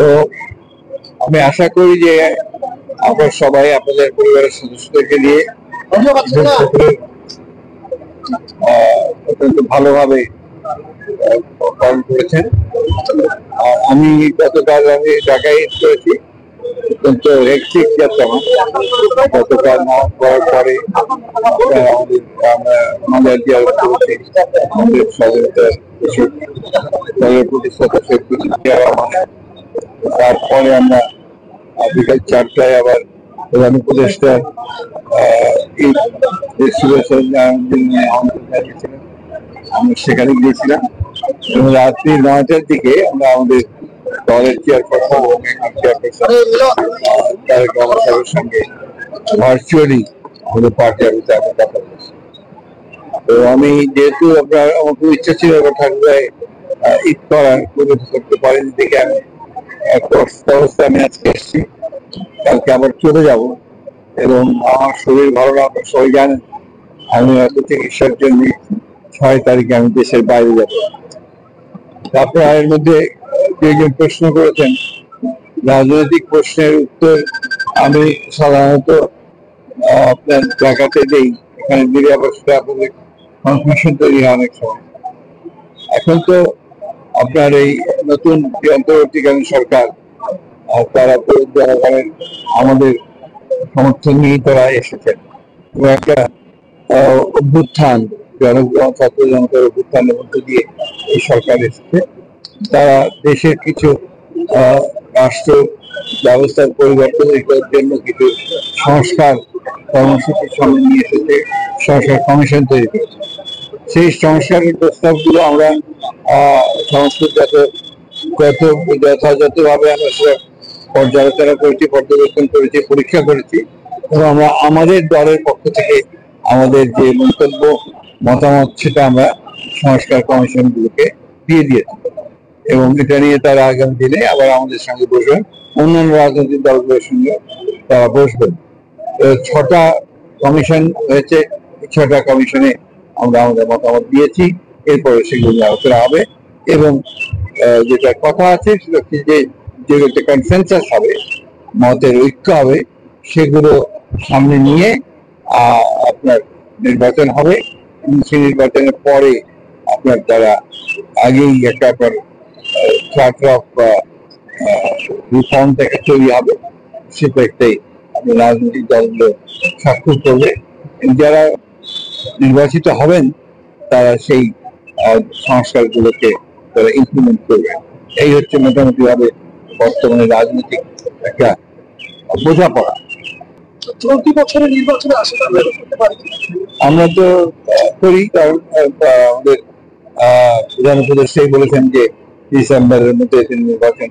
তো আমি আশা করি যে আপনারা সবাই আপনাদের পরিবারের সদস্যদেরকে নিয়ে অত্যন্ত ভালোভাবে পালন করেছেন। আর আমি গতকাল ঢাকায় করেছি, অত্যন্ত হেক্টিক যাত্রা। গতকাল নামাজ পড়ার পরে আমাদের দলের প্রতিষ্ঠাতা তারপরে আমরা বিকাল 4টায় আবার প্রধান উপদেষ্টা আমরা সেখানে গিয়েছিলাম এবং রাত্রি 9টার দিকে আমরা আমাদের দলের চেয়ারপারসন তারেক রহমান সাহেবের সঙ্গে ভার্চুয়ালি আমাদের পার্টি অফিসে আমরা কথা বলছি। তো আমি যেহেতু আপনার আমার খুব ইচ্ছা ছিল ঠাকুরায় ঈদ করার করতে পারিনি দেখে আমি অবস্থায় আমি আজকে এসেছি। কালকে আবার চলে যাব এবং আমার শরীর ভালো না, আপনার সবাই জানেন আমি হয়তো চিকিৎসার জন্য 6 তারিখে আমি দেশের বাইরে যাব। তারপর এর মধ্যে যে প্রশ্ন করেছেন রাজনৈতিক প্রশ্নের উত্তর আমি সাধারণত আপনার ঢাকাতে দেই, এখানে দিলে আবার সেটা আপনাদের কনফিউশন তৈরি হয় অনেক সময়। এখন তো আপনার এই নতুন যে অন্তর্বর্তীকালীন সরকার তারা তো জনগণের আমাদের সমর্থন নিয়ে তারা এসেছেন এবং একটা অভ্যুত্থান ছাত্র জনতার অভ্যুত্থানের মধ্যে দিয়ে এই সরকার এসেছে। তারা দেশের কিছু রাষ্ট্র ব্যবস্থার পরিবর্তনের জন্য কিছু সংস্কার কর্মসূচির সামনে নিয়ে এসেছে, সংস্কার কমিশন তৈরি করেছে। সেই সংস্কারের প্রস্তাবগুলো আমরা সমস্ত যথাযথভাবে আমরা সেটা পর্যালোচনা করেছি, পর্যবেক্ষণ করেছি, পরীক্ষা করেছি এবং আমরা আমাদের দলের পক্ষ থেকে আমাদের যে মন্তব্য মতামত সেটা আমরা সংস্কার কমিশনগুলোকে দিয়ে দিয়েছি এবং এটা নিয়ে তারা আগামী দিনে আবার আমাদের সঙ্গে বসবেন, অন্যান্য রাজনৈতিক দলগুলোর সঙ্গে তারা বসবেন। 6টা কমিশন হয়েছে, 6টা কমিশনে আমরা আমাদের মতামত দিয়েছি, এরপরে সেগুলো নিয়ে আলোচনা হবে এবং যেটা কথা আছে সেটা হচ্ছে যে যেগুলোতে কনসেনসাস হবে, মতের ঐক্য হবে, সেগুলো সামনে নিয়ে আপনার নির্বাচন হবে এবং সেই নির্বাচনের পরে আপনার তারা আগেই একটা আপনার চার্টার অফ রিফর্ম থেকে তৈরি হবে, সেটা একটাই আপনার রাজনৈতিক দলগুলো স্বাক্ষর করবে। যারা নির্বাচিত হবেন তারা সেই সংস্কারগুলোকে তারা ইমপ্লিমেন্ট করবে। এই হচ্ছে মোটামুটি ভাবে বর্তমানে রাজনৈতিক একটা বোঝাপড়া। চলতি বছরের নির্বাচনে আশা করতে পারি আমরা তো করি, কারণ আমাদের প্রধান উপদেষ্টাই বলেছেন যে ডিসেম্বরের মধ্যে নির্বাচন।